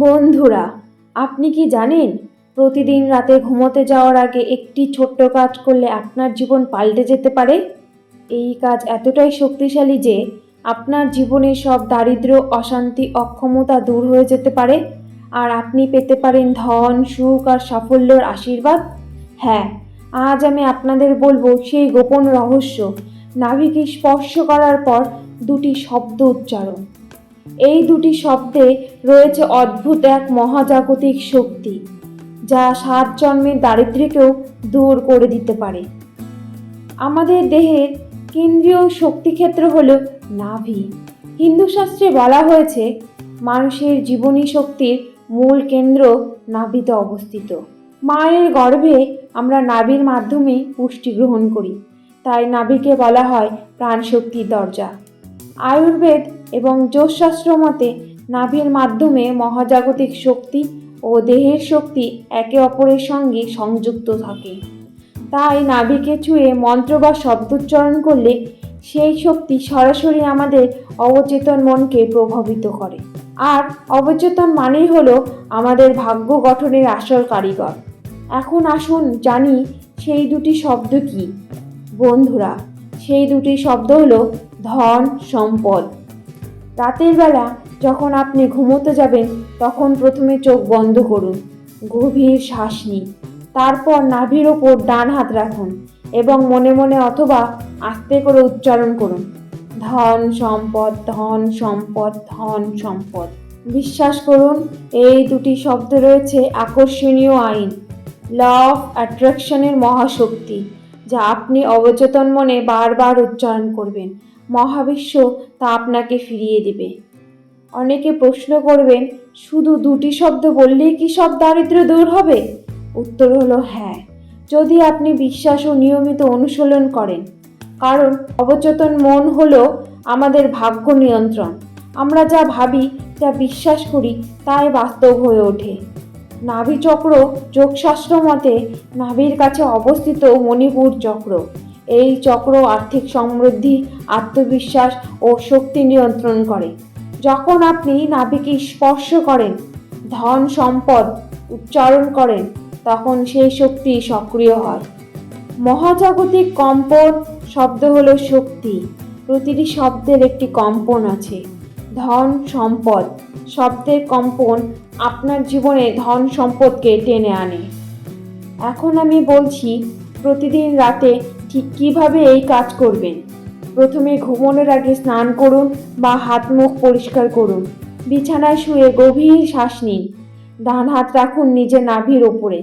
বন্ধুরা, আপনি কি জানেন প্রতিদিন রাতে ঘুমোতে যাওয়ার আগে একটি ছোট্ট কাজ করলে আপনার জীবন পাল্টে যেতে পারে? এই কাজ এতটাই শক্তিশালী যে আপনার জীবনের সব দারিদ্র্য, অশান্তি, অক্ষমতা দূর হয়ে যেতে পারে, আর আপনি পেতে পারেন ধন, সুখ আর সাফল্যের আশীর্বাদ। হ্যাঁ, আজ আমি আপনাদের বলবো সেই গোপন রহস্য, নাভিকে স্পর্শ করার পর দুটি শব্দ উচ্চারণ। এই দুটি শব্দে রয়েছে অদ্ভুত এক মহাজাগতিক শক্তি, যা 7 জন্মের দারিদ্র্যকেও দূর করে দিতে পারে। আমাদের দেহের কেন্দ্রীয় শক্তিক্ষেত্র হল নাভি। হিন্দু শাস্ত্রে বলা হয়েছে মানুষের জীবনী শক্তির মূল কেন্দ্র নাভিতে অবস্থিত। মায়ের গর্ভে আমরা নাভির মাধ্যমেই পুষ্টি গ্রহণ করি, তাই নাভিকে বলা হয় প্রাণশক্তির দরজা। আয়ুর্বেদ এবং জ্যোতিষশাস্ত্র মতে নাভির মাধ্যমে মহাজাগতিক শক্তি ও দেহের শক্তি একে অপরের সঙ্গে সংযুক্ত থাকে। তাই নাভিকে ছুঁয়ে মন্ত্র বা শব্দোচ্চারণ করলে সেই শক্তি সরাসরি আমাদের অবচেতন মনকে প্রভাবিত করে। আর অবচেতন মানেই হলো আমাদের ভাগ্য গঠনের আসল কারিগর। এখন আসুন জানি সেই দুটি শব্দ কি। বন্ধুরা, সেই দুটি শব্দ হলো ধন, সম্পদ। রাতের বেলা যখন আপনি ঘুমোতে যাবেন তখন প্রথমে চোখ বন্ধ করুন, গভীর শ্বাস নিন, তারপর নাভির ওপর ডান হাত রাখুন এবং মনে মনে অথবা আস্তে করে উচ্চারণ করুন, ধন সম্পদ, ধন সম্পদ, ধন সম্পদ। বিশ্বাস করুন, এই দুটি শব্দ রয়েছে আকর্ষণীয় আইন, ল অফ অ্যাট্রাকশনের মহাশক্তি, যা আপনি অবচেতন মনে বারবার উচ্চারণ করবেন। মহাবিশ্ব তা আপনাকে ফিরিয়ে দেবে। অনেকে প্রশ্ন করবেন, শুধু দুটি শব্দ বললেই কি সব দারিদ্র্য দূর হবে? উত্তর হলো হ্যাঁ, যদি আপনি বিশ্বাস ও নিয়মিত অনুশীলন করেন। কারণ অবচেতন মন হলো আমাদের ভাগ্য নিয়ন্ত্রণ। আমরা যা ভাবি, যা বিশ্বাস করি, তাই বাস্তব হয়ে ওঠে। নাভি চক্র যোগশাস্ত্র মতে নাভির কাছে অবস্থিত মণিপুর চক্র। এই চক্র আর্থিক সমৃদ্ধি, আত্মবিশ্বাস ও শক্তি নিয়ন্ত্রণ করে। যখন আপনি নাভিকে স্পর্শ করেন, ধন সম্পদ উচ্চারণ করেন, তখন সেই শক্তি সক্রিয় হয়। মহাজাগতিক কম্পন শব্দ হলো শক্তি। প্রতিটি শব্দের একটি কম্পন আছে। ধন সম্পদ শব্দের কম্পন আপনার জীবনে ধন সম্পদকে টেনে আনে। এখন আমি বলছি প্রতিদিন রাতে ঠিক কীভাবে এই কাজ করবেন। প্রথমে ঘুমানোর আগে স্নান করুন বা হাত মুখ পরিষ্কার করুন। বিছানায় শুয়ে গভীর শ্বাস নিন। ডান হাত রাখুন নিজের নাভির ওপরে।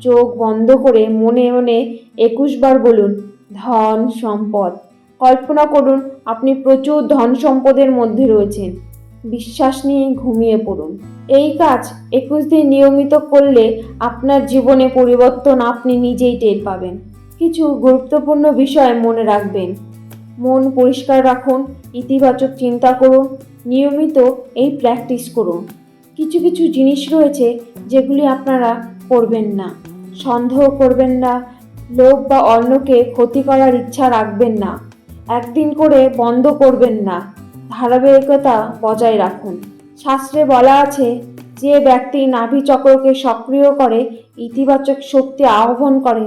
চোখ বন্ধ করে মনে মনে 21 বার বলুন, ধন সম্পদ। কল্পনা করুন আপনি প্রচুর ধন সম্পদের মধ্যে রয়েছেন। বিশ্বাস নিয়ে ঘুমিয়ে পড়ুন। এই কাজ 21 দিন নিয়মিত করলে আপনার জীবনে পরিবর্তন আপনি নিজেই টের পাবেন। কিছু গুরুত্বপূর্ণ বিষয় মনে রাখবেন। মন পরিষ্কার রাখুন, ইতিবাচক চিন্তা করুন, নিয়মিত এই প্র্যাকটিস করুন। কিছু কিছু জিনিস রয়েছে যেগুলি আপনারা করবেন না। সন্দেহ করবেন না, লোভ বা অন্যকে ক্ষতি করার ইচ্ছা রাখবেন না, একদিন করে বন্ধ করবেন না, ধারাবাহিকতা বজায় রাখুন। শাস্ত্রে বলা আছে, যে ব্যক্তি নাভি চক্রকে সক্রিয় করে ইতিবাচক শক্তি আহ্বান করে,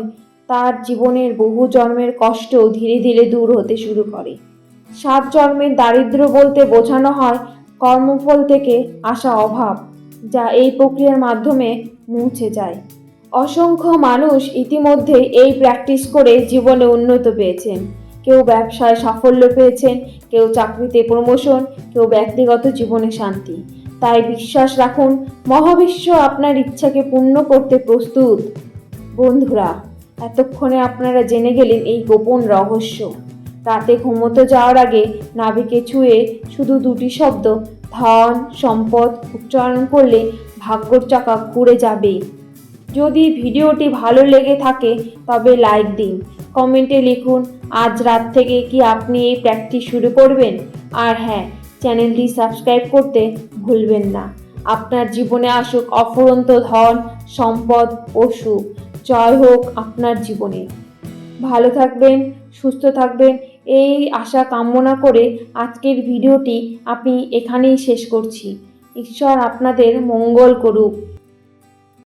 তার জীবনের বহু জন্মের কষ্ট ধীরে ধীরে দূর হতে শুরু করে। 7 জন্মের দারিদ্র্য বলতে বোঝানো হয় কর্মফল থেকে আসা অভাব, যা এই প্রক্রিয়ার মাধ্যমে মুছে যায়। অসংখ্য মানুষ ইতিমধ্যে এই প্র্যাকটিস করে জীবনে উন্নত পেয়েছেন। কেউ ব্যবসায় সাফল্য পেয়েছেন, কেউ চাকরিতে প্রমোশন, কেউ ব্যক্তিগত জীবনে শান্তি। তাই বিশ্বাস রাখুন, মহাবিশ্ব আপনার ইচ্ছাকে পূর্ণ করতে প্রস্তুত। বন্ধুরা, এতক্ষণে আপনারা জেনে গেলেন এই গোপন রহস্য। রাতে ঘুমোতে যাওয়ার আগে নাভিকে ছুঁয়ে শুধু দুটি শব্দ ধন সম্পদ উচ্চারণ করলে ভাগ্যর চাকা ঘুরে যাবে। যদি ভিডিওটি ভালো লেগে থাকে তবে লাইক দিন, কমেন্টে লিখুন আজ রাত থেকে কি আপনি এই প্র্যাকটিস শুরু করবেন। আর হ্যাঁ, চ্যানেলটি সাবস্ক্রাইব করতে ভুলবেন না। আপনার জীবনে আসুক অফুরন্ত ধন সম্পদ ও সুখ। জয় হোক আপনার জীবনে। ভালো থাকবেন, সুস্থ থাকবেন, এই আশা কামনা করে আজকের ভিডিওটি আমি এখানেই শেষ করছি। ঈশ্বর আপনাদের মঙ্গল করুক।